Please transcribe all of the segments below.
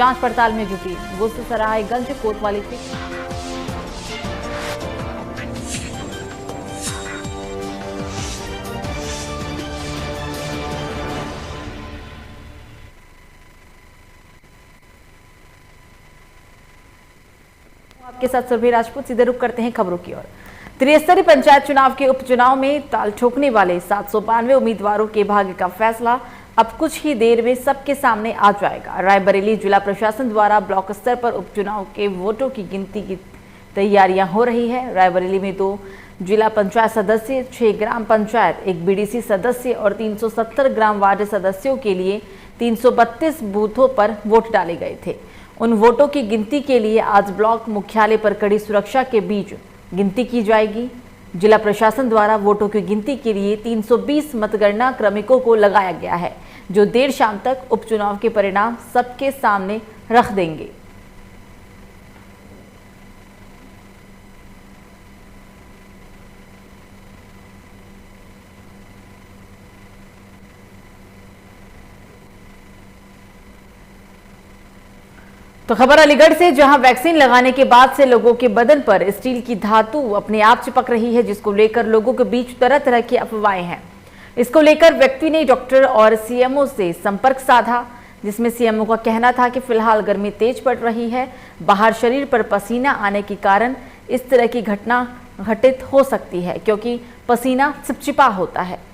जांच पड़ताल में जुटी। गुलसरायगंज कोतवाली से आपके साथ सुरभि राजपूत। सीधे रुख करते हैं खबरों की ओर। त्रिस्तरीय पंचायत चुनाव के उपचुनाव में ताल ठोकने वाले 792 उम्मीदवारों के भाग्य का फैसला अब कुछ ही देर में सबके सामने आ जाएगा। रायबरेली जिला प्रशासन द्वारा ब्लॉक स्तर पर उपचुनाव के वोटों की गिनती की तैयारियां हो रही है। रायबरेली में 2 जिला पंचायत सदस्य, 6 ग्राम पंचायत, 1 बीडीसी सदस्य और 370 ग्राम वार्ड सदस्यों के लिए 332 बूथों पर वोट डाले गए थे। उन वोटों की गिनती के लिए आज ब्लॉक मुख्यालय पर कड़ी सुरक्षा के बीच गिनती की जाएगी। जिला प्रशासन द्वारा वोटों की गिनती के लिए 320 मतगणना क्रमिकों को लगाया गया है, जो देर शाम तक उपचुनाव के परिणाम सबके सामने रख देंगे। तो खबर अलीगढ़ से, जहां वैक्सीन लगाने के बाद से लोगों के बदन पर स्टील की धातु अपने आप चिपक रही है, जिसको लेकर लोगों के बीच तरह तरह की अफवाहें हैं। इसको लेकर व्यक्ति ने डॉक्टर और सीएमओ से संपर्क साधा, जिसमें सीएमओ का कहना था कि फिलहाल गर्मी तेज पड़ रही है, बाहर शरीर पर पसीना आने के कारण इस तरह की घटना घटित हो सकती है, क्योंकि पसीना चिपचिपा होता है।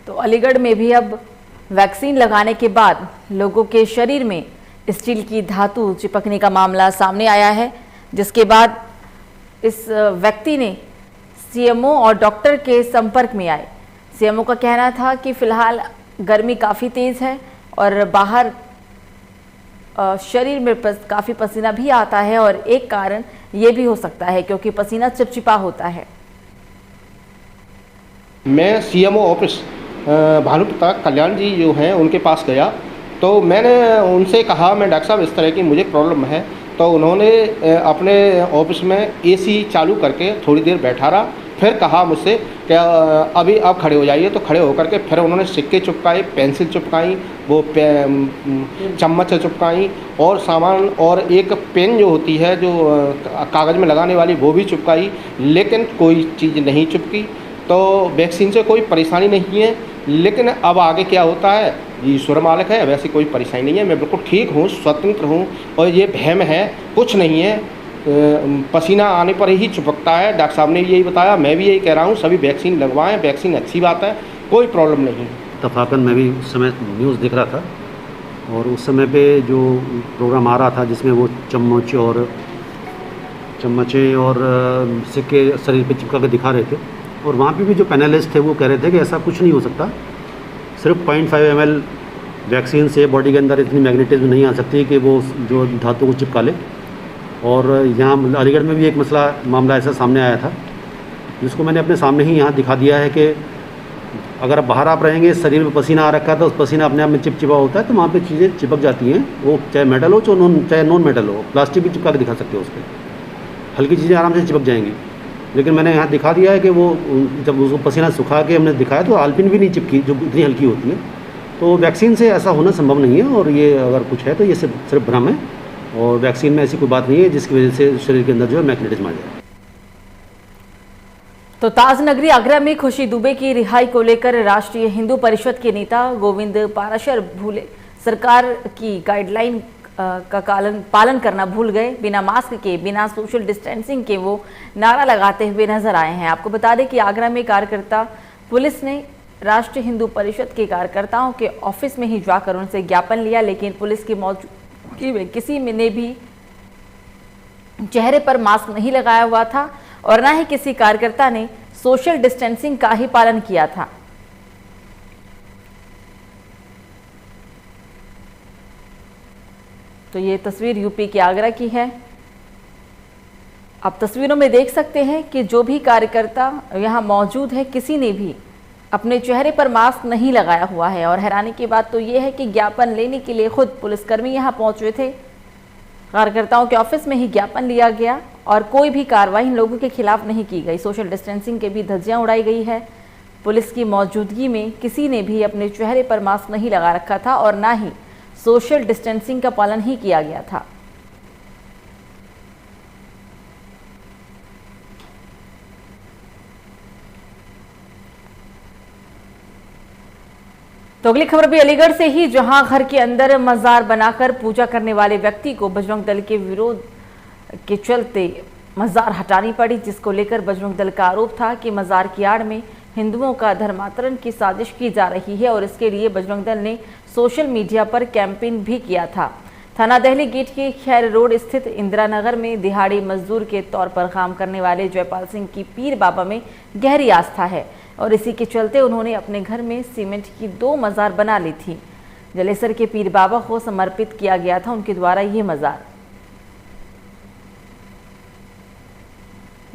तो अलीगढ़ में भी अब वैक्सीन लगाने के बाद लोगों के शरीर में स्टील की धातु चिपकने का मामला सामने आया है, जिसके बाद इस व्यक्ति ने सीएमओ और डॉक्टर के संपर्क में आए। सीएमओ का कहना था कि फिलहाल गर्मी काफ़ी तेज़ है और बाहर शरीर में काफ़ी पसीना भी आता है, और एक कारण ये भी हो सकता है क्योंकि पसीना चिपचिपा होता है। मैं सीएमओ ऑफिस भानुप्रताप कल्याण जी जो हैं उनके पास गया, तो मैंने उनसे कहा मैं डॉक्टर साहब इस तरह की मुझे प्रॉब्लम है। तो उन्होंने अपने ऑफिस में एसी चालू करके थोड़ी देर बैठा रहा, फिर कहा मुझसे कि अभी आप खड़े हो जाइए। तो खड़े होकर के फिर उन्होंने सिक्के चिपकाए, पेंसिल चिपकाई, वो चम्मच चिपकाई और सामान, और एक पेन जो होती है जो कागज़ में लगाने वाली वो भी चिपकाई, लेकिन कोई चीज़ नहीं चिपकी। तो वैक्सीन से कोई परेशानी नहीं है, लेकिन अब आगे क्या होता है ईश्वर मालिक है। वैसे कोई परेशानी नहीं है, मैं बिल्कुल ठीक हूँ, स्वतंत्र हूँ, और ये वहम है, कुछ नहीं है। पसीना आने पर ही चिपकता है, डॉक्टर साहब ने यही बताया, मैं भी यही कह रहा हूँ, सभी वैक्सीन लगवाएं, वैक्सीन अच्छी बात है, कोई प्रॉब्लम नहीं। इत्तफ़ाक़न मैं भी उस समय न्यूज़ देख रहा था, और उस समय पे जो प्रोग्राम आ रहा था जिसमें वो चम्मचे और सिक्के शरीर पे चिपका के दिखा रहे थे, और वहाँ पे भी जो पैनलिस्ट थे वो कह रहे थे कि ऐसा कुछ नहीं हो सकता, सिर्फ 0.5 ml वैक्सीन से बॉडी के अंदर इतनी मैग्नेटिज्म नहीं आ सकती कि वो जो धातु को चिपका ले। और यहाँ अलीगढ़ में भी एक मामला ऐसा सामने आया था, जिसको मैंने अपने सामने ही यहाँ दिखा दिया है कि अगर बाहर आप रहेंगे, शरीर में पसीना आ रखा है, तो उस पसीना अपने आप में चिपचिपा होता है, तो वहाँ पे चीज़ें चिपक जाती हैं, वो चाहे मेटल हो चाहे नॉन मेटल हो। प्लास्टिक भी चिपका के दिखा सकते हो, उस पर हल्की चीज़ें आराम से चिपक जाएंगी। लेकिन मैंने यहाँ दिखा दिया है कि वो जब उसको पसीना सुखा के हमने दिखाया तो आलपिन भी नहीं चिपकी, जो इतनी हल्की होती है। तो वैक्सीन से ऐसा होना संभव नहीं है, और ये अगर कुछ है तो ये सिर्फ भ्रम है, और वैक्सीन में ऐसी कोई बात नहीं है जिसकी वजह से शरीर के अंदर जो है मैग्नेटिज्म आ जाए। तो ताज नगरी आगरा में खुशी दुबे की रिहाई को लेकर राष्ट्रीय हिंदू परिषद के नेता गोविंद पाराशर भूले सरकार की गाइडलाइन का पालन करना भूल गए। बिना मास्क के, बिना सोशल डिस्टेंसिंग के वो नारा लगाते हुए नजर आए हैं। आपको बता दें कि आगरा में कार्यकर्ता पुलिस ने राष्ट्रीय हिंदू परिषद के कार्यकर्ताओं के ऑफिस में ही जाकर उनसे ज्ञापन लिया, लेकिन पुलिस की मौजूदगी में किसी ने भी चेहरे पर मास्क नहीं लगाया हुआ था, और न ही किसी कार्यकर्ता ने सोशल डिस्टेंसिंग का ही पालन किया था। तो ये तस्वीर यूपी के आगरा की है। आप तस्वीरों में देख सकते हैं कि जो भी कार्यकर्ता यहाँ मौजूद है, किसी ने भी अपने चेहरे पर मास्क नहीं लगाया हुआ है। और हैरानी की बात तो ये है कि ज्ञापन लेने के लिए खुद पुलिसकर्मी यहां पहुंचे थे। कार्यकर्ताओं के ऑफिस में ही ज्ञापन लिया गया और कोई भी कार्रवाई इन लोगों के खिलाफ नहीं की गई। सोशल डिस्टेंसिंग के भी धज्जियां उड़ाई गई है। पुलिस की मौजूदगी में किसी ने भी अपने चेहरे पर मास्क नहीं लगा रखा था और ना ही सोशल डिस्टेंसिंग का पालन ही किया गया था। तो अगली खबर भी अलीगढ़ से ही, जहां घर के अंदर मजार बनाकर पूजा करने वाले व्यक्ति को बजरंग दल के विरोध के चलते मजार हटानी पड़ी, जिसको लेकर बजरंग दल का आरोप था कि मजार की आड़ में हिंदुओं का धर्मांतरण की साजिश की जा रही है और इसके लिए बजरंग दल ने सोशल मीडिया पर कैंपेन भी किया था। थाना दहली गेट के खैर रोड स्थित इंदिरा नगर में दिहाड़ी मजदूर के तौर पर काम करने वाले जयपाल सिंह की पीर बाबा में गहरी आस्था है और इसी के चलते उन्होंने अपने घर में सीमेंट की 2 मजार बना ली थी। जलेसर के पीर बाबा को समर्पित किया गया था उनके द्वारा ये मजार,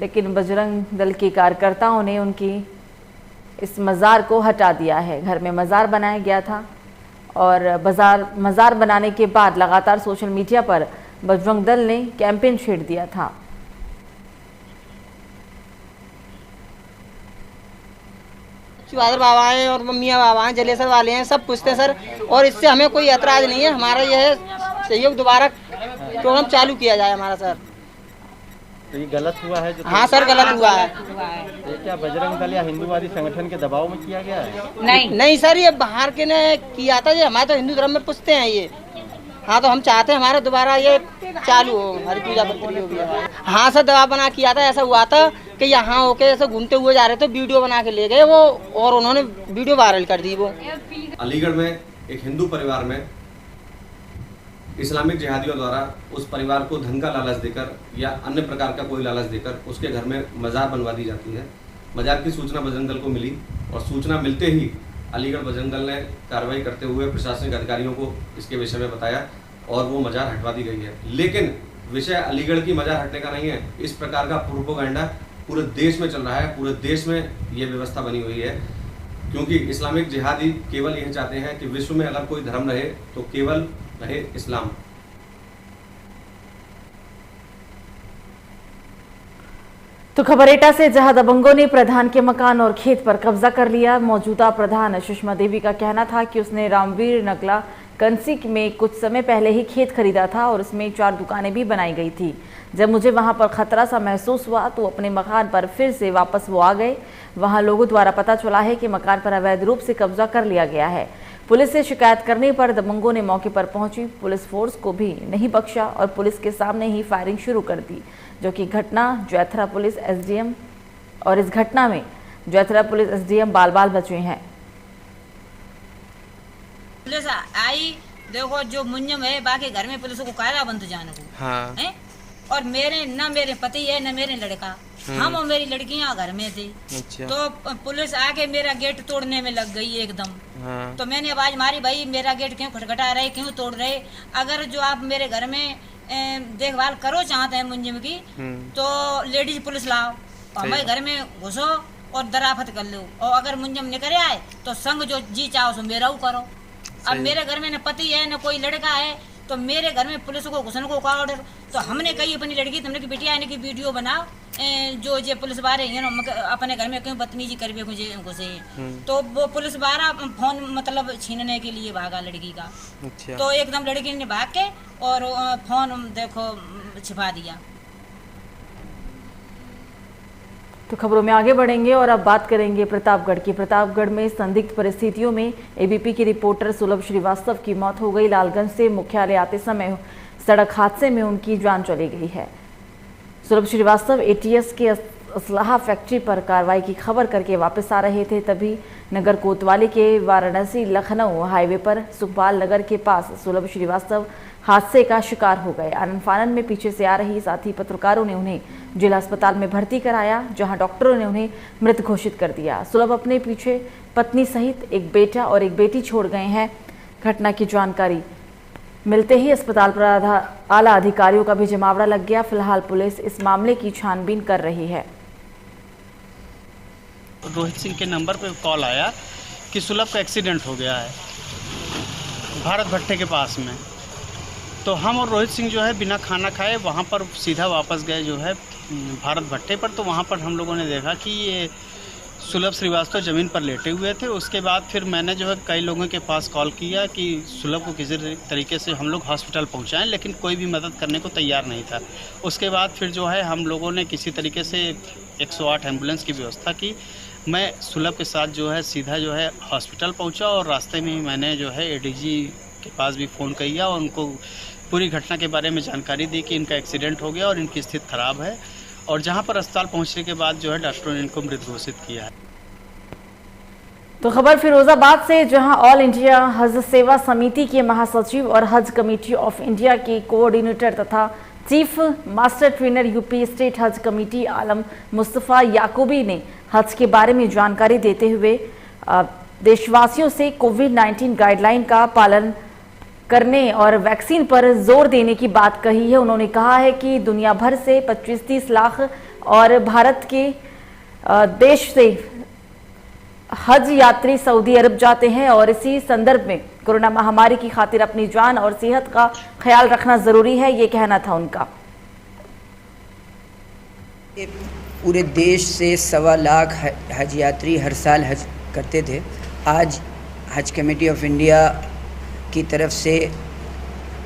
लेकिन बजरंग दल के कार्यकर्ताओं ने उनकी इस मजार को हटा दिया है। घर में मजार बनाया गया था और मजार बनाने के बाद लगातार सोशल मीडिया पर बजरंग दल ने कैंपेन छेड़ दिया था। शिवादर बाबा हैं और मियाँ बाबा हैं, जलेसर वाले हैं, सब पूछते हैं सर, और इससे हमें कोई ऐतराज नहीं है। हमारा यह है सहयोग दोबारा प्रोग्राम चालू किया जाए हमारा सर। तो ये गलत हुआ है जो? हाँ सर, गलत हुआ है। ये क्या बजरंग दल या हिंदूवादी संगठन के दबाव में किया गया है? नहीं सर, ये बाहर के ने किया था। ये हमारे तो हिंदू धर्म में पूछते हैं ये। हाँ, तो हम चाहते हैं हमारा दोबारा ये चालू हो, हरी पूजा प्रतियोगिता। हाँ सर, दबाव बना किया था। ऐसा हुआ था कि यहाँ होके ऐसे घूमते हुए जा रहे थे, वीडियो बना के ले गए वो और उन्होंने वीडियो वायरल कर दी। वो अलीगढ़ में एक हिंदू परिवार में इस्लामिक जिहादियों द्वारा उस परिवार को धन का लालच देकर या अन्य प्रकार का कोई लालच देकर उसके घर में मजार बनवा दी जाती है। मजार की सूचना बजरंग दल को मिली और सूचना मिलते ही अलीगढ़ बजरंग दल ने कार्रवाई करते हुए प्रशासनिक अधिकारियों को इसके विषय में बताया और वो मजार हटवा दी गई है। लेकिन विषय अलीगढ़ की मजार हटने का नहीं है। इस प्रकार का प्रोपेगेंडा पूरे देश में चल रहा है। पूरे देश में ये व्यवस्था बनी हुई है क्योंकि इस्लामिक जिहादी केवल यह चाहते हैं कि विश्व में अगर कोई धर्म रहे तो केवल रहे इस्लाम। तो खबर एटा से, जहां दबंगों ने प्रधान के मकान और खेत पर कब्जा कर लिया। मौजूदा प्रधान सुषमा देवी का कहना था कि उसने रामवीर नगला कंसी में कुछ समय पहले ही खेत खरीदा था और उसमें 4 दुकानें भी बनाई गई थी। जब मुझे वहां पर खतरा सा महसूस हुआ तो अपने मकान पर फिर से वापस वो आ गए। वहां लोगों द्वारा पता चला है कि मकान पर अवैध रूप से कब्जा कर लिया गया है। पुलिस से शिकायत करने पर दबंगों ने मौके पर पहुंची पुलिस फोर्स को भी नहीं बख्शा और पुलिस के सामने ही फायरिंग शुरू कर दी, जो कि घटना जैथरा पुलिस एसडीएम, और इस घटना में जैथरा पुलिस एसडीएम बाल बाल बचे हैं। पुलिस आई, देखो जो मुंजम है, बाकी घर में पुलिस को कायरा बंद जाने को। हाँ। है? और न मेरे पति है न मेरे लड़का, हम और मेरी लड़कियां घर में थे। अच्छा। तो पुलिस आके मेरा गेट तोड़ने में लग गई एकदम। हाँ। तो मैंने आवाज मारी, भाई मेरा गेट क्यों खटखटा रहे, क्यों तोड़ रहे? अगर जो आप मेरे घर में देखभाल करो चाहते हैं मुंजिम की, तो लेडीज पुलिस लाओ और हमारे घर में घुसो और दराफत कर लो, और अगर मुंजिम निकल आए तो संग जो जी चाहो सो मेरा करो। अब मेरे घर में न पति है न कोई लड़का है, तो मेरे घर में पुलिस को घुसने को कहा ऑर्डर। तो हमने कही अपनी लड़की तुमने की बेटिया आने की वीडियो बनाओ, जो जे पुलिस वाले अपने घर में क्यों बदतमीजी कर घुसे। तो वो पुलिस वाला फोन मतलब छीनने के लिए भागा लड़की का। अच्छा। तो एकदम लड़की ने भाग के और फोन देखो छिपा दिया। तो खबरों में आगे बढ़ेंगे और अब बात करेंगे प्रतापगढ़ की। प्रतापगढ़ में संदिग्ध परिस्थितियों में एबीपी की रिपोर्टर सुलभ श्रीवास्तव की मौत हो गई। लालगंज से मुख्यालय आते समय सड़क हादसे में उनकी जान चली गई है। सुलभ श्रीवास्तव एटीएस के असलाहा फैक्ट्री पर कार्रवाई की खबर करके वापस आ रहे थे, तभी नगर कोतवाली के वाराणसी लखनऊ हाईवे पर सुखपाल नगर के पास सुलभ श्रीवास्तव हादसे का शिकार हो गए। आनन फानन में पीछे से आ रही साथी पत्रकारों ने उन्हें जिला अस्पताल में भर्ती कराया, जहां डॉक्टरों ने उन्हें मृत घोषित कर दिया। सुलभ अपने पीछे पत्नी सहित एक बेटा और एक बेटी छोड़ गए हैं। घटना की जानकारी मिलते ही अस्पताल पर आला अधिकारियों का भी जमावड़ा लग गया। फिलहाल पुलिस इस मामले की छानबीन कर रही है। रोहित सिंह के नंबर पे कॉल आया कि सुलभ का एक्सीडेंट हो गया है भारत भट्टे के पास में। तो हम और रोहित सिंह जो है बिना खाना खाए वहाँ पर सीधा वापस गए जो है भारत भट्टे पर। तो वहाँ पर हम लोगों ने देखा कि ये सुलभ श्रीवास्तव ज़मीन पर लेटे हुए थे। उसके बाद फिर मैंने जो है कई लोगों के पास कॉल किया कि सुलभ को किसी तरीके से हम लोग हॉस्पिटल पहुंचाएं, लेकिन कोई भी मदद करने को तैयार नहीं था। उसके बाद फिर जो है हम लोगों ने किसी तरीके से 108 एम्बुलेंस की व्यवस्था की। मैं सुलभ के साथ जो है सीधा जो है हॉस्पिटल पहुंचा और रास्ते में ही मैंने जो है एडीजी के पास भी फ़ोन किया और उनको पूरी घटना के बारे में जानकारी दी कि इनका एक्सीडेंट हो गया और इनकी स्थिति ख़राब है। और जहां पर अस्पताल पहुंचने के बाद जो है डॉक्टरों ने इनको मृत घोषित किया है। तो खबर फिरोजाबाद से, जहां ऑल इंडिया हज सेवा समिति के महासचिव और हज कमेटी ऑफ इंडिया के कोऑर्डिनेटर तथा chief master trainer UP state हज कमेटी आलम मुस्तफ़ा याकूबी ने हज के बारे में जानकारी देते हुए देशवासियों से कोविड-19 गाइडलाइन का पालन करने और वैक्सीन पर जोर देने की बात कही है। उन्होंने कहा है कि दुनिया भर से 25-30 लाख और भारत के देश से हज यात्री सऊदी अरब जाते हैं और इसी संदर्भ में कोरोना महामारी की खातिर अपनी जान और सेहत का ख्याल रखना जरूरी है, ये कहना था उनका। पूरे देश से 1.25 लाख हज यात्री हर साल हज करते थे। आज हज कमेटी ऑफ इंडिया की तरफ से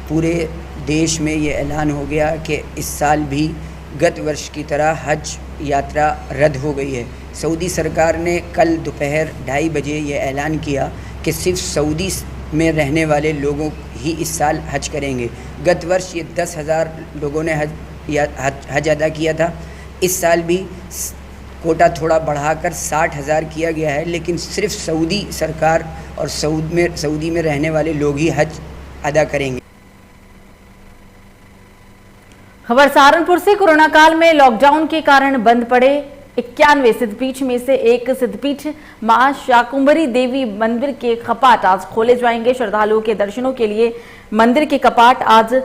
पूरे देश में ये ऐलान हो गया कि इस साल भी गत वर्ष की तरह हज यात्रा रद्द हो गई है। सऊदी सरकार ने कल दोपहर 2:30 बजे ये ऐलान किया कि सिर्फ सऊदी में रहने वाले लोगों ही इस साल हज करेंगे। गत वर्ष ये 10,000 लोगों ने हज अदा किया था। इस साल भी कोटा थोड़ा बढ़ाकर 60,000 किया गया है, लेकिन सिर्फ सऊदी सरकार और सऊदी में रहने वाले लोग ही हज अदा करेंगे। खबर सहारनपुर से, कोरोना काल में लॉकडाउन के कारण बंद पड़े 91 सिद्धपीठ में से एक सिद्धपीठ मां शाकुंभरी देवी मंदिर के कपाट आज खोले जाएंगे। श्रद्धालुओं के दर्शनों के लिए मंदिर के कपाट आज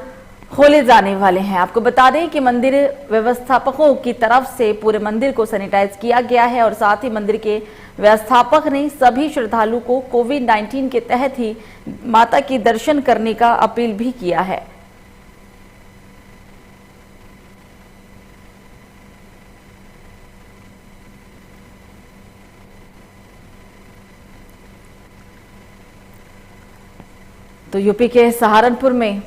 खोले जाने वाले हैं। आपको बता दें कि मंदिर व्यवस्थापकों की तरफ से पूरे मंदिर को सैनिटाइज किया गया है और साथ ही मंदिर के व्यवस्थापक ने सभी श्रद्धालुओं को कोविड-19 के तहत ही माता के दर्शन करने का अपील भी किया है। तो यूपी के सहारनपुर में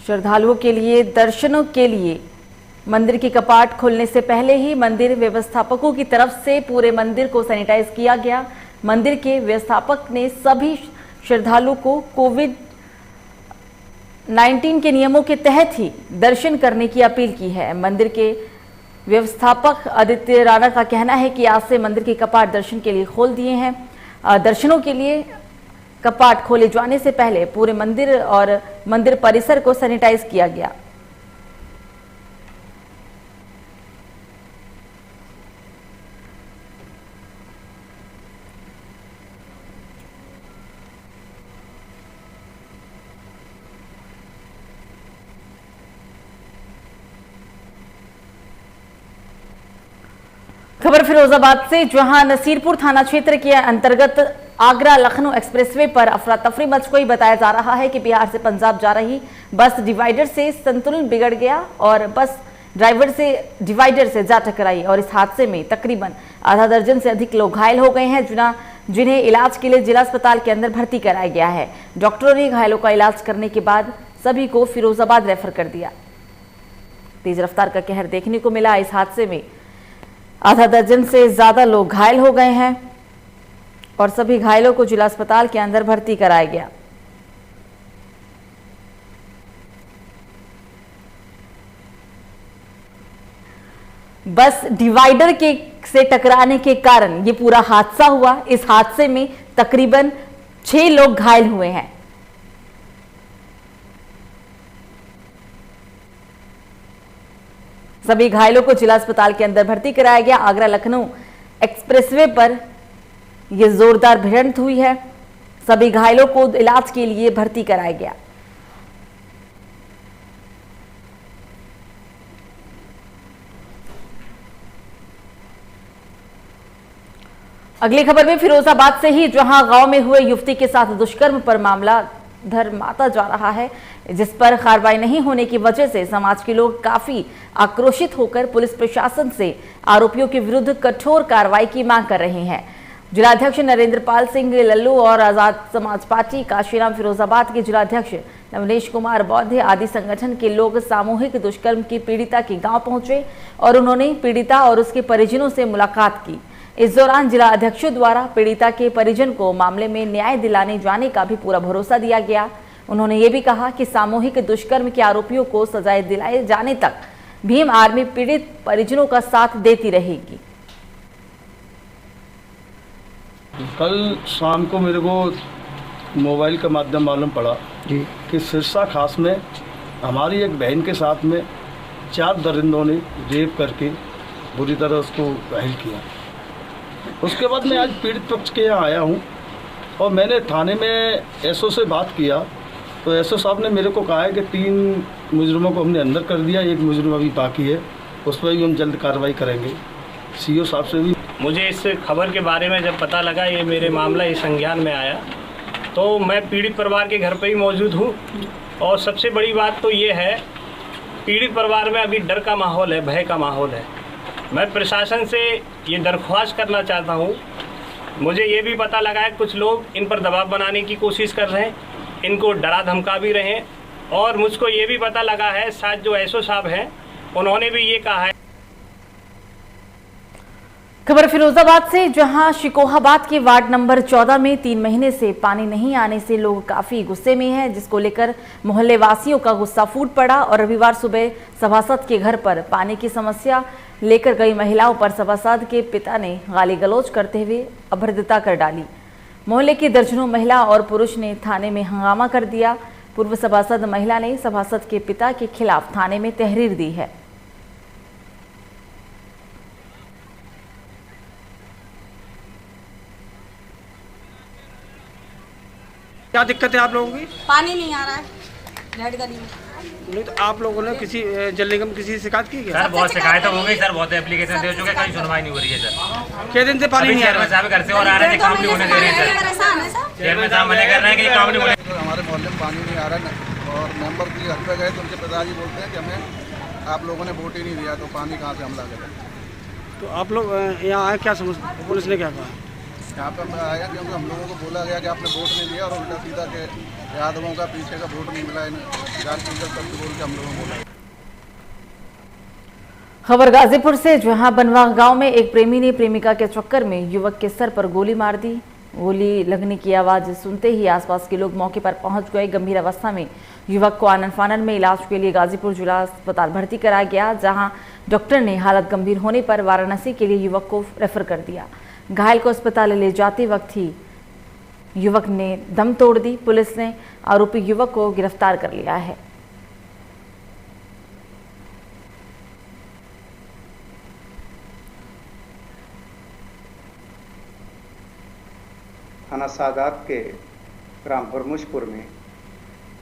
श्रद्धालुओं के लिए दर्शनों के लिए मंदिर के कपाट खुलने से पहले ही मंदिर व्यवस्थापकों की तरफ से पूरे मंदिर को सैनिटाइज किया गया। मंदिर के व्यवस्थापक ने सभी श्रद्धालुओं को कोविड-19 के नियमों के तहत ही दर्शन करने की अपील की है। मंदिर के व्यवस्थापक आदित्य राणा का कहना है कि आज से मंदिर के कपाट दर्शन के लिए खोल दिए हैं। दर्शनों के लिए कपाट खोले जाने से पहले पूरे मंदिर और मंदिर परिसर को सैनिटाइज किया गया। खबर फिरोजाबाद से, जहां नसीरपुर थाना क्षेत्र के अंतर्गत आगरा लखनऊ एक्सप्रेसवे पर अफरा तफरी मच गई। बताया जा रहा है कि बिहार से पंजाब जा रही बस डिवाइडर से संतुलन बिगड़ गया और बस ड्राइवर से डिवाइडर से जा टकराई और इस हादसे में तकरीबन आधा दर्जन से अधिक लोग घायल हो गए हैं, जिन्हें इलाज के लिए जिला अस्पताल के अंदर भर्ती कराया गया है। डॉक्टरों ने घायलों का इलाज करने के बाद सभी को फिरोजाबाद रेफर कर दिया। तेज रफ्तार का कहर देखने को मिला। इस हादसे में आधा दर्जन से ज्यादा लोग घायल हो गए हैं और सभी घायलों को जिला अस्पताल के अंदर भर्ती कराया गया। बस डिवाइडर से टकराने के कारण ये पूरा हादसा हुआ। इस हादसे में तकरीबन 6 लोग घायल हुए हैं। सभी घायलों को जिला अस्पताल के अंदर भर्ती कराया गया। आगरा लखनऊ एक्सप्रेसवे पर यह जोरदार भिड़ंत हुई है। सभी घायलों को इलाज के लिए भर्ती कराया गया। अगली खबर में फिरोजाबाद से ही, जहां गांव में हुए युवती के साथ दुष्कर्म पर मामला धर्माता जा रहा है, जिस पर कार्रवाई नहीं होने की वजह से समाज के लोग काफी आक्रोशित होकर पुलिस प्रशासन से आरोपियों के विरुद्ध कठोर कार्रवाई की मांग कर रहे हैं। जिलाध्यक्ष नरेंद्रपाल सिंह लल्लू और आजाद समाज पार्टी काशीराम फिरोजाबाद के जिलाध्यक्ष नवनीश कुमार बौद्ध आदि संगठन के लोग सामूहिक दुष्कर्म की पीड़िता के गांव पहुंचे और उन्होंने पीड़िता और उसके परिजनों से मुलाकात की। इस दौरान जिला अध्यक्षों द्वारा पीड़िता के परिजन को मामले में न्याय दिलाने जाने का भी पूरा भरोसा दिया गया। उन्होंने ये भी कहा कि सामूहिक दुष्कर्म के आरोपियों को सजाए दिलाए जाने तक भीम आर्मी पीड़ित परिजनों का साथ देती रहेगी। कल शाम को मेरे को मोबाइल के माध्यम मालूम पड़ा कि सिरसा खास में हमारी एक बहन के साथ में 4 दरिंदों ने रेप करके बुरी तरह उसको घायल किया। उसके बाद मैं आज पीड़ित पक्ष के यहाँ आया हूँ और मैंने थाने में एसओ से बात किया तो एसओ साहब ने मेरे को कहा है कि 3 मुजरिमों को हमने अंदर कर दिया, 1 मुजरिम अभी बाकी है, उस पर भी हम जल्द कार्रवाई करेंगे। सीओ साहब से भी मुझे इस खबर के बारे में जब पता लगा, ये मेरे मामला इस संज्ञान में आया, तो मैं पीड़ित परिवार के घर पर ही मौजूद हूँ। और सबसे बड़ी बात तो ये है, पीड़ित परिवार में अभी डर का माहौल है, भय का माहौल है। मैं प्रशासन से ये दरख्वास्त करना चाहता हूँ, मुझे ये भी पता लगा है कुछ लोग इन पर दबाव बनाने की कोशिश कर रहे हैं, इनको डरा धमका भी रहे हैं। और मुझको ये भी पता लगा है, साथ जो एसओ साहब हैं उन्होंने भी ये कहा है। खबर फिरोजाबाद से, जहां शिकोहाबाद के वार्ड नंबर 14 में 3 महीने से पानी नहीं आने से लोग काफी गुस्से में हैं, जिसको लेकर मोहल्ले वासियों का गुस्सा फूट पड़ा और रविवार सुबह सभासद के घर पर पानी की समस्या लेकर गई महिलाओं पर सभासद के पिता ने गाली गलौज करते हुए अभद्रता कर डाली। मोहल्ले की दर्जनों महिला और पुरुष ने थाने में हंगामा कर दिया। पूर्व सभासद महिला ने सभासद के पिता के खिलाफ थाने में तहरीर दी है। क्या दिक्कत है आप लोगों की? पानी नहीं आ रहा है रेड गली में। नहीं तो आप लोगों ने किसी जल निगम किसी से शिकायत की क्या? सर बहुत शिकायत हो गई सर, बहुत एप्लीकेशन दे चुके, कहीं सुनवाई नहीं हो रही है सर। कितने दिन से पानी नहीं आ रहा है? साहब घर से और आ रहे हैं, काम नहीं होने दे रहे हैं सर। चेयरमैन साहब मना कर रहे हैं कि काम नहीं होने। हमारे मोहल्ले में पानी नहीं आ रहा है और मेंबर के घर पे गए तो उनके पिताजी बोलते हैं कि हमें आप लोगों ने वोट ही नहीं दिया, तो पानी कहाँ से हमला करें। तो आप लोग यहाँ आए, क्या समझ पुलिस ने क्या कहा? यहाँ पर मैं आया क्योंकि हम लोगों को बोला गया कि आपने वोट नहीं दिया और उल्टा सीधा के यादवों का पीछे का वोट नहीं मिला, जान शब्द बोल के हम लोगों को बोला। खबर गाजीपुर से, जहां बनवा गांव में एक प्रेमी ने प्रेमिका के चक्कर में युवक के सर पर गोली मार दी। गोली लगने की आवाज सुनते ही आसपास के लोग मौके पर पहुंच गए। गंभीर अवस्था में युवक को आनन फानन में इलाज के लिए गाजीपुर जिला अस्पताल भर्ती कराया गया, जहां डॉक्टर ने हालत गंभीर होने पर वाराणसी के लिए युवक को रेफर कर दिया। घायल को अस्पताल ले जाते वक्त ही युवक ने दम तोड़ दी। पुलिस ने आरोपी युवक को गिरफ्तार कर लिया है। थाना सादात के ग्राम हुरमुशपुर में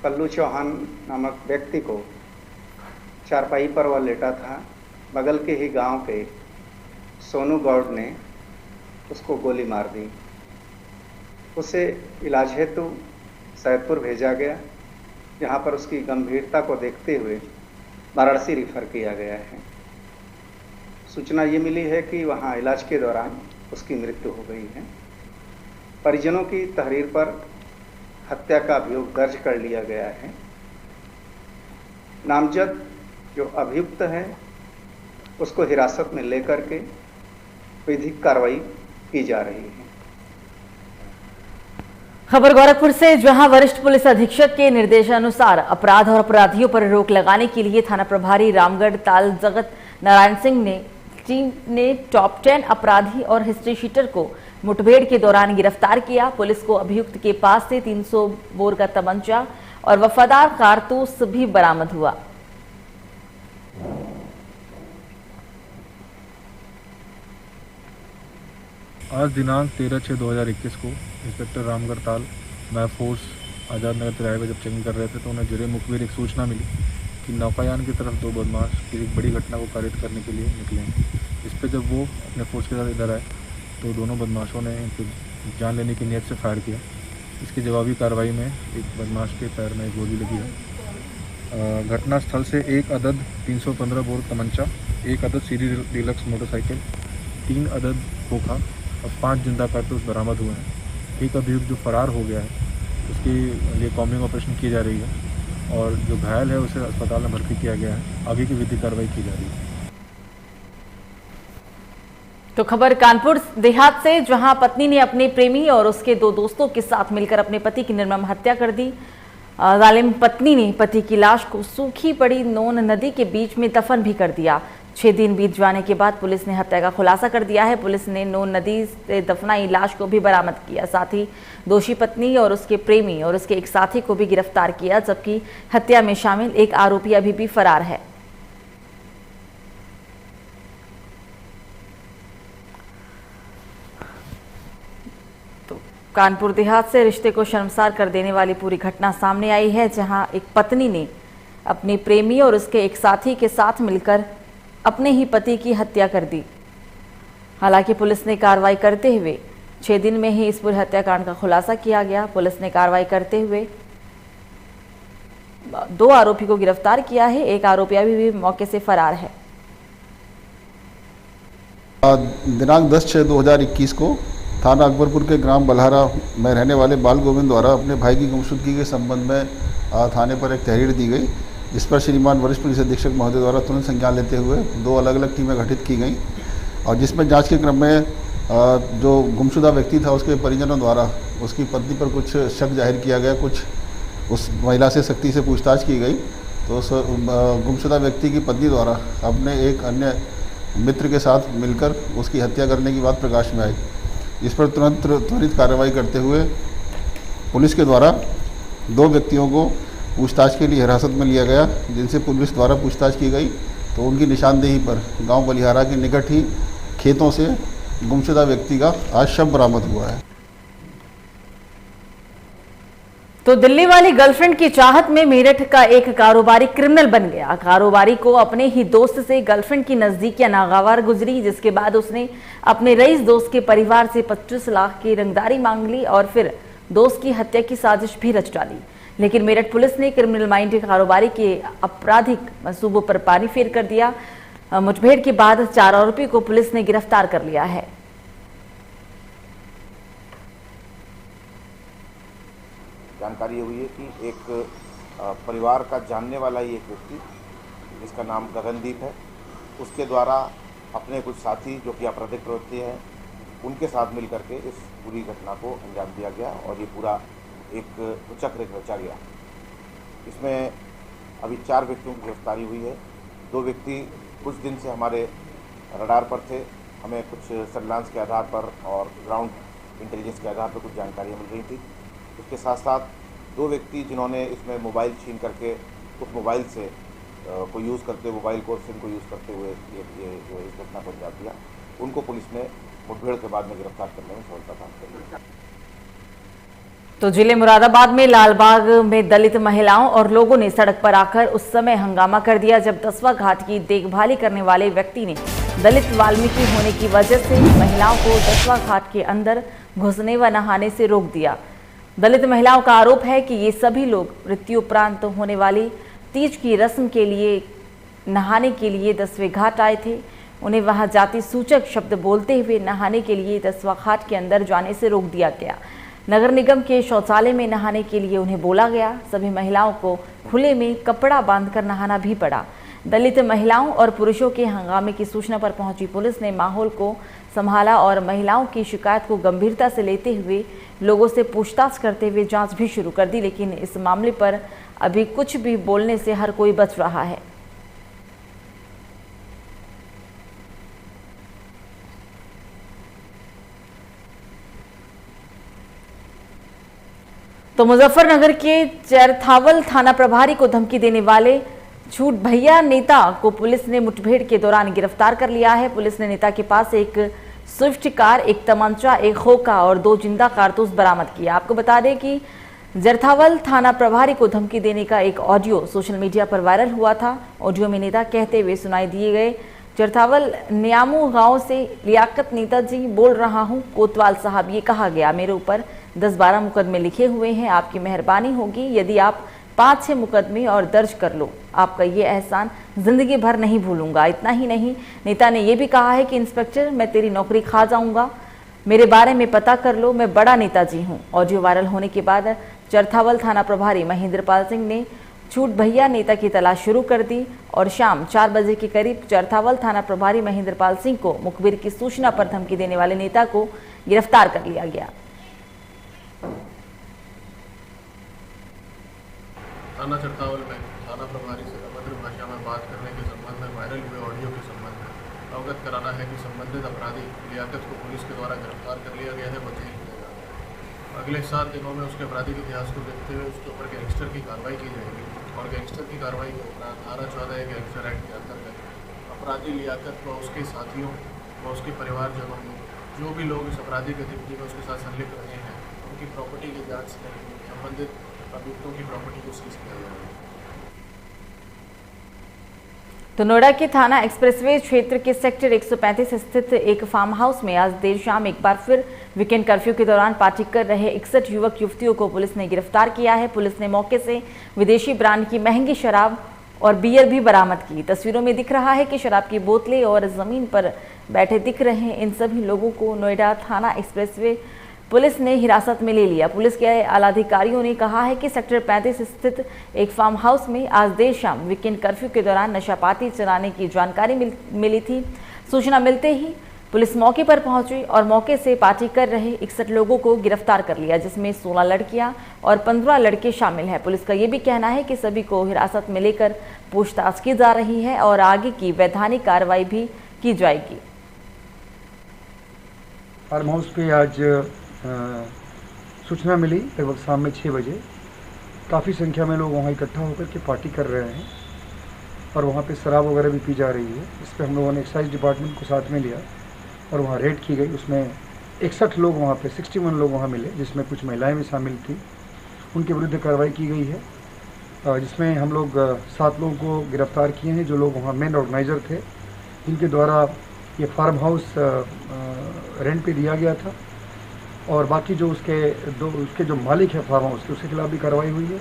कल्लू चौहान नामक व्यक्ति को चारपाई पर वह लेटा था। बगल के ही गांव के सोनू गौड़ ने उसको गोली मार दी। उसे इलाज हेतु सैदपुर भेजा गया, जहां पर उसकी गंभीरता को देखते हुए वाराणसी रिफर किया गया है। सूचना ये मिली है कि वहां इलाज के दौरान उसकी मृत्यु हो गई है। परिजनों की तहरीर पर हत्या का अभियोग दर्ज कर लिया गया है। नामजद जो अभियुक्त है उसको हिरासत में लेकर के विधिक कार्रवाई की जा रही है। खबर गोरखपुर से, जहां वरिष्ठ पुलिस अधीक्षक के निर्देशानुसार अपराध और अपराधियों पर रोक लगाने के लिए थाना प्रभारी रामगढ़ ताल जगत नारायण सिंह ने टॉप 10 अपराधी और हिस्ट्री शीटर को मुठभेड़ के दौरान गिरफ्तार किया। पुलिस को अभियुक्त के पास से 300 बोर का तमंचा और वफादार कारतूस भी बरामद हुआ। आज दिनांक 13/6/2021 को इंस्पेक्टर रामगढ़ ताल मैं फोर्स आज़ाद नगर तिराहे पर जब चेकिंग कर रहे थे तो उन्हें जुर्म मुखबिर एक सूचना मिली कि नौकायान की तरफ 2 बदमाश एक बड़ी घटना को कारित करने के लिए निकले हैं। इस पर जब वो अपने फोर्स के साथ इधर आए तो दोनों बदमाशों ने इनको जान लेने की नीयत से फायर किया। इसकी जवाबी कार्रवाई में एक बदमाश के पैर में एक गोली लगी है। घटना स्थल से एक अदद 315 बोर तमंचा, एक अदद सीडी डीलक्स मोटरसाइकिल, 3 अदद खोखा और 5 जिंदा कारतूस बरामद हुए हैं। एक अभियुक्त जो फरार हो गया है उसके लिए कॉम्बिंग ऑपरेशन की जा रही है और जो घायल है उसे अस्पताल में भर्ती किया गया है। आगे की विधिक कार्रवाई की जा रही है। तो खबर कानपुर देहात से, जहां पत्नी ने अपने प्रेमी और उसके 2 दोस्तों के साथ मिलकर अपने पति की निर्मम हत्या कर दी। जालिम पत्नी ने पति की लाश को सूखी पड़ी नोन नदी के बीच में दफन भी कर दिया। 6 दिन बीत जाने के बाद पुलिस ने हत्या का खुलासा कर दिया है। पुलिस ने नोन नदी से दफनाई लाश को भी बरामद किया। साथ ही दोषी पत्नी और उसके प्रेमी और उसके एक साथी को भी गिरफ्तार किया, जबकि हत्या में शामिल एक आरोपी अभी भी फरार है। कानपुर देहात से रिश्ते को शर्मसार कर देने वाली पूरी घटना सामने आई है, जहां एक पत्नी ने अपने प्रेमी और उसके एक साथी के साथ मिलकर अपने ही पति की हत्या कर दी। हालांकि पुलिस ने कार्रवाई करते हुए 6 दिन में ही इस पूरे हत्याकांड का खुलासा किया गया। पुलिस ने कार्रवाई करते हुए 2 आरोपी को गिरफ्तार किया है। एक आरोपी अभी भी मौके से फरार है। दिनांक 10/6/2021 को थाना अकबरपुर के ग्राम बल्हारा में रहने वाले बाल गोविंद द्वारा अपने भाई की गुमशुदगी के संबंध में थाने पर एक तहरीर दी गई, जिस पर श्रीमान वरिष्ठ पुलिस अधीक्षक महोदय द्वारा तुरंत संज्ञान लेते हुए 2 अलग अलग टीमें गठित की गई और जिसमें जांच के क्रम में जो गुमशुदा व्यक्ति था उसके परिजनों द्वारा उसकी पत्नी पर कुछ शक जाहिर किया गया। कुछ उस महिला से सख्ती से पूछताछ की गई तो उस गुमशुदा व्यक्ति की पत्नी द्वारा अपने एक अन्य मित्र के साथ मिलकर उसकी हत्या करने की बात प्रकाश में आई। इस पर तुरंत त्वरित कार्रवाई करते हुए पुलिस के द्वारा 2 व्यक्तियों को पूछताछ के लिए हिरासत में लिया गया, जिनसे पुलिस द्वारा पूछताछ की गई तो उनकी निशानदेही पर गांव बलिहारा के निकट ही खेतों से गुमशुदा व्यक्ति का आज शव बरामद हुआ है। तो दिल्ली वाली गर्लफ्रेंड की चाहत में मेरठ का एक कारोबारी क्रिमिनल बन गया। कारोबारी को अपने ही दोस्त से गर्लफ्रेंड की नजदीकियां नागवार गुजरी, जिसके बाद उसने अपने रईस दोस्त के परिवार से 25 लाख की रंगदारी मांग ली और फिर दोस्त की हत्या की साजिश भी रच डाली। लेकिन मेरठ पुलिस ने क्रिमिनल माइंड कारोबारी के आपराधिक मंसूबों पर पानी फेर कर दिया। मुठभेड़ के बाद 4 आरोपी को पुलिस ने गिरफ्तार कर लिया है। जानकारी हुई है कि एक परिवार का जानने वाला ही एक व्यक्ति जिसका नाम गगनदीप है, उसके द्वारा अपने कुछ साथी जो कि आपराधिक प्रवृत्ति है उनके साथ मिल करके इस पूरी घटना को अंजाम दिया गया और ये पूरा एक चक्र रचा गया। इसमें अभी 4 व्यक्तियों की गिरफ्तारी हुई है। 2 व्यक्ति कुछ दिन से हमारे रडार पर थे, हमें कुछ सर्विलांस के आधार पर और ग्राउंड इंटेलिजेंस के आधार पर कुछ जानकारियाँ मिल रही थी। उसके साथ साथ 2 व्यक्ति जिन्होंने इसमें मोबाइल छीन करके उस मोबाइल से को यूज़ करते मोबाइल को सिम को यूज़ करते हुए ये इस घटना को अंजाम दिया, उनको पुलिस ने मुठभेड़ के बाद में गिरफ्तार करने में सफलता प्राप्त की। तो जिले मुरादाबाद में लालबाग में दलित महिलाओं और लोगों ने सड़क पर आकर उस समय हंगामा कर दिया जब 10वां घाट की देखभाली करने वाले व्यक्ति ने दलित वाल्मीकि होने की वजह से महिलाओं को 10वां घाट के अंदर घुसने व नहाने से रोक दिया। दलित महिलाओं का आरोप है कि ये सभी लोग मृत्यु उपरांत होने वाली तीज की रस्म के लिए नहाने के लिए 10वें घाट आए थे। उन्हें वहां जाति सूचक शब्द बोलते हुए नहाने के लिए 10वां घाट के अंदर जाने से रोक दिया गया। नगर निगम के शौचालय में नहाने के लिए उन्हें बोला गया। सभी महिलाओं को खुले में कपड़ा बांधकर नहाना भी पड़ा। दलित महिलाओं और पुरुषों के हंगामे की सूचना पर पहुंची पुलिस ने माहौल को संभाला और महिलाओं की शिकायत को गंभीरता से लेते हुए लोगों से पूछताछ करते हुए जांच भी शुरू कर दी। लेकिन इस मामले पर अभी कुछ भी बोलने से हर कोई बच रहा है। तो मुजफ्फरनगर के चैरथावल थाना प्रभारी को धमकी देने वाले झूठ भैया नेता को पुलिस ने मुठभेड़ के दौरान गिरफ्तार कर लिया है। पुलिस ने नेता के पास एक स्विफ्ट कार, एक तमंचा, एक खोखा और 2 जिंदा कारतूस बरामद किया। आपको बता दें कि जरथावल थाना प्रभारी को धमकी देने का एक ऑडियो सोशल मीडिया पर वायरल हुआ था। ऑडियो में नेता कहते हुए सुनाई दिए गए चरथावल न्यामू गांव से लियाकत नेताजी बोल रहा हूं। कोतवाल साहब, ये कहा गया मेरे ऊपर 10-12 मुकदमे लिखे हुए हैं, आपकी मेहरबानी होगी यदि आप 5-6 मुकदमे और दर्ज कर लो, आपका ये एहसान जिंदगी भर नहीं भूलूंगा। इतना ही नहीं, नेता ने यह भी कहा है कि इंस्पेक्टर मैं तेरी नौकरी खा जाऊंगा, मेरे बारे में पता कर लो, मैं बड़ा नेताजी हूं। ऑडियो वायरल होने के बाद चरथावल थाना प्रभारी महेंद्रपाल सिंह ने छूट भैया नेता की तलाश शुरू कर दी और शाम 4 बजे के करीब चरथावल थाना प्रभारी महेंद्रपाल सिंह को मुखबिर की सूचना पर धमकी देने वाले नेता को गिरफ्तार कर लिया गया। थाना चरथावल में थाना प्रभारी से अभद्र भाषा में बात करने के संबंध में वायरल हुए ऑडियो के संबंध में अवगत कराना है कि संबंधित अपराधी लियाकत को पुलिस के द्वारा गिरफ्तार कर लिया गया है, वो जेल मिलेगा। अगले 7 दिनों में उसके आपराधिक इतिहास को देखते हुए उसके ऊपर गैंगस्टर की कार्रवाई की जाएगी और गैंगस्टर की कार्रवाई के उपरांत धारा 14 गैंगस्टर एक्ट के अंतर्गत अपराधी लियाकत व उसके साथियों व उसके परिवारजनों में जो भी लोग इस आपराधिक गतिविधि में उसके साथ संलिप्त रहे हैं उनकी प्रॉपर्टी की जाँच करेंगे, संबंधित अभियुक्तों की प्रॉपर्टी को सीज किया जाएगा। तो नोएडा के थाना एक्सप्रेसवे क्षेत्र के सेक्टर 135 स्थित एक फार्म हाउस में आज देर शाम एक बार फिर वीकेंड कर्फ्यू के दौरान पार्टी कर रहे 61 युवक युवतियों को पुलिस ने गिरफ्तार किया है। पुलिस ने मौके से विदेशी ब्रांड की महंगी शराब और बियर भी बरामद की। तस्वीरों में दिख रहा है कि शराब की बोतलें और जमीन पर बैठे दिख रहे हैं। इन सभी लोगों को नोएडा थाना एक्सप्रेसवे पुलिस ने हिरासत में ले लिया। पुलिस के आलाधिकारियों ने कहा है कि सेक्टर 35 स्थित एक फार्म हाउस में आज देर शाम वीकेंड कर्फ्यू के दौरान नशापाती चलाने की जानकारी मिली थी। सूचना मिलते ही पुलिस मौके पर पहुंची और मौके से पार्टी कर रहे 61 लोगों को गिरफ्तार कर लिया, जिसमें 16 लड़कियां और 15 लड़के शामिल हैं। पुलिस का ये भी कहना है कि सभी को हिरासत में लेकर पूछताछ की जा रही है और आगे की वैधानिक कार्रवाई भी की जाएगी। फार्म हाउस पे आज सूचना मिली लगभग शाम में 6 बजे। काफ़ी संख्या में लोग वहाँ इकट्ठा होकर के पार्टी कर रहे हैं और वहाँ पे शराब वगैरह भी पी जा रही है। इस पर हम लोगों ने एक्साइज डिपार्टमेंट को साथ में लिया और वहाँ रेड की गई। उसमें 61 लोग वहाँ पे 61 लोग वहाँ मिले, जिसमें कुछ महिलाएं भी शामिल थी। उनके विरुद्ध कार्रवाई की गई है, जिसमें हम लोग 7 लोगों को गिरफ्तार किए हैं जो लोग वहाँ मेन ऑर्गेनाइज़र थे, जिनके द्वारा ये फार्म हाउस रेंट पे दिया गया था। और बाकी जो उसके जो मालिक है फार्म हाउस के, उसके खिलाफ भी कार्रवाई हुई है।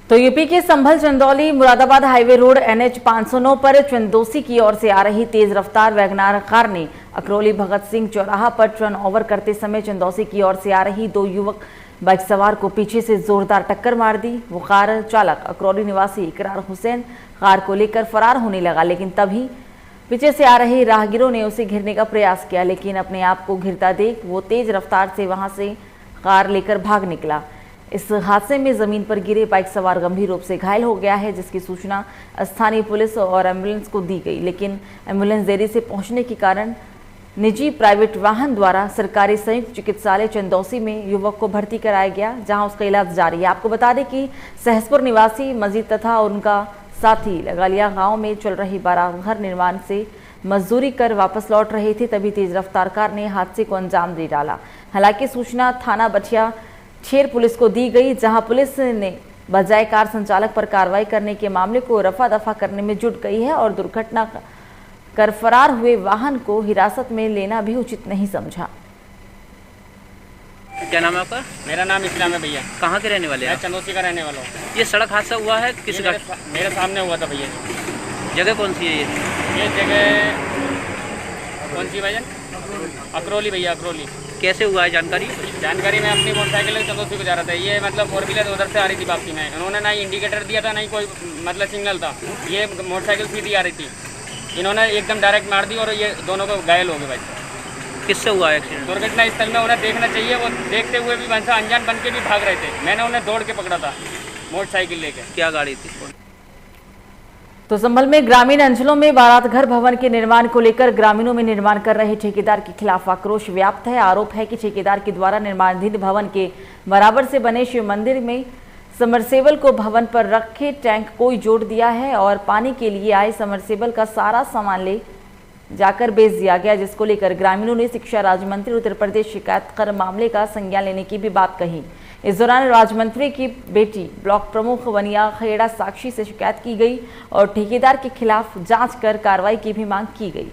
तो यूपी के Sambhal Chandauli Moradabad highway road NH 509 पर चंदोसी की ओर से आ रही तेज रफ्तार वैगनार कार ने अकरौली भगत सिंह चौराहा पर टर्न ओवर करते समय चंदौसी की ओर से आ रही 2 युवक बाइक सवार को पीछे से जोरदार टक्कर मार दी। वो कार चालक अकरौली निवासी इकरार हुसैन कार को लेकर फरार होने लगा, लेकिन तभी पीछे से आ रहे राहगीरों ने उसे घेरने का प्रयास किया, लेकिन अपने आप को घिरता देख वो तेज रफ्तार से वहां से कार लेकर भाग निकला। इस हादसे में जमीन पर गिरे बाइक सवार गंभीर रूप से घायल हो गया है, जिसकी सूचना स्थानीय पुलिस और एम्बुलेंस को दी गई, लेकिन एम्बुलेंस देरी से पहुंचने के कारण निजी प्राइवेट वाहन द्वारा सरकारी संयुक्त चिकित्सालय चंदौसी में युवक को भर्ती कराया गया, जहां उसका इलाज जारी है। आपको बता दें कि सहसपुर निवासी मजीद तथा उनका साथी लगालिया गांव में चल रही बाराघर निर्माण से मजदूरी कर वापस लौट रहे थे, तभी तेज रफ्तार कार ने हादसे को अंजाम दे डाला। हालांकि सूचना थाना बठिया छेर पुलिस को दी गई, जहां पुलिस ने बजाय कार संचालक पर कार्रवाई करने के मामले को रफा दफा करने में जुट गई है और दुर्घटना कर फरार हुए वाहन को हिरासत में लेना भी उचित नहीं समझा। क्या नाम है आपका? मेरा नाम इस्लाम है भैया। कहाँ के रहने वाले हैं? मैं चंदौसी का रहने वाला हूँ। ये सड़क हादसा हुआ है किसी का? मेरे सामने हुआ था भैया। जगह कौन सी है ये जगह कौन सी भैया? अकरौली भैया, अकरौली। कैसे हुआ है जानकारी? जानकारी मैं अपनी मोटरसाइकिल लेकर चंदौसी को जा रहा था। ये मतलब 4 व्हीलर उधर से आ रही थी वापसी में। उन्होंने ना इंडिकेटर दिया था, ना ही कोई मतलब सिग्नल था। ये मोटरसाइकिल सीधी आ रही थी, इन्होंने एकदम डायरेक्ट मार दी और ये दोनों को घायल हो गए भाई। किससे हुआ एक्सीडेंट? दुर्घटना स्थल में उन्हें देखना चाहिए, वो देखते हुए भी वैसा अनजान बन के भी भाग रहे थे। मैंने उन्हें दौड़ के पकड़ा था मोटरसाइकिल लेके। क्या गाड़ी थी? तो संभल में ग्रामीण अंचलों में बारात घर भवन के निर्माण को लेकर ग्रामीणों में निर्माण कर रहे ठेकेदार के खिलाफ आक्रोश व्याप्त है। आरोप है कि ठेकेदार के द्वारा निर्माणाधीन भवन के बराबर से बने शिव मंदिर में समरसेबल को भवन पर रखे टैंक को जोड़ दिया है और पानी के लिए आए समरसेबल का सारा सामान ले जाकर बेच दिया गया, जिसको लेकर ग्रामीणों ने शिक्षा राज्य मंत्री उत्तर प्रदेश शिकायत कर मामले का संज्ञान लेने की भी बात कही। इस दौरान राज्य मंत्री की बेटी ब्लॉक प्रमुख वनिया खेड़ा साक्षी से शिकायत की गई और ठेकेदार के खिलाफ जांच कर कार्रवाई की भी मांग की गई।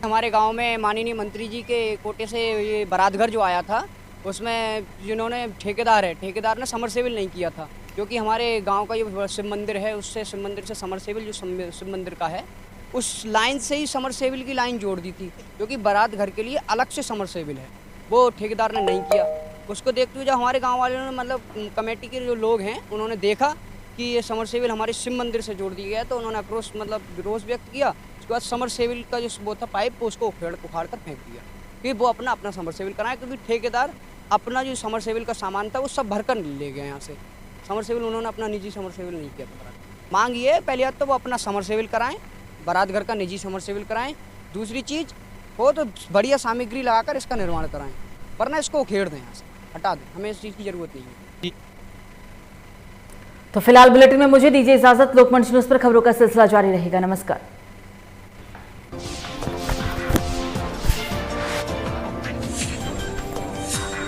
हमारे गांव में माननीय मंत्री जी के कोटे से ये बारात घर जो आया था, उसमें जिन्होंने ठेकेदार ने समरसेबल नहीं किया था, क्योंकि हमारे गांव का जो शिव मंदिर है उससे शिव मंदिर से समरसेबल जो शिव मंदिर का है उस लाइन से ही समरसेबल की लाइन जोड़ दी थी, क्योंकि बारात घर के लिए अलग से समरसेबल है, वो ठेकेदार ने नहीं किया। उसको देखते हुए जब हमारे गाँव वालों ने मतलब कमेटी के जो लोग हैं उन्होंने देखा कि ये समरसेबल हमारे शिव मंदिर से जोड़ दिया गया, तो उन्होंने आक्रोश रोष व्यक्त किया। उसके बाद समरसेबल का जो वो था पाइप उसको उखाड़ कर फेंक दिया कि वो अपना समरसेबल कराएं, क्योंकि ठेकेदार अपना जो समरसेबल का सामान था वो सब भरकर ले गए यहाँ से। समरसेबल उन्होंने अपना निजी समरसेबल नहीं किया था। मांग ये है, पहले तो वो अपना समरसेबल कराएं, बारात घर का निजी समरसेबल कराएं। दूसरी चीज़ हो तो बढ़िया सामग्री लगाकर इसका निर्माण कराएं, वरना इसको उखेड़ दें, यहाँ से हटा दें, हमें इस चीज़ की ज़रूरत नहीं है। तो फिलहाल बुलेटिन में मुझे दीजिए इजाजत। लोकमंच न्यूज़ पर खबरों का सिलसिला जारी रहेगा। नमस्कार।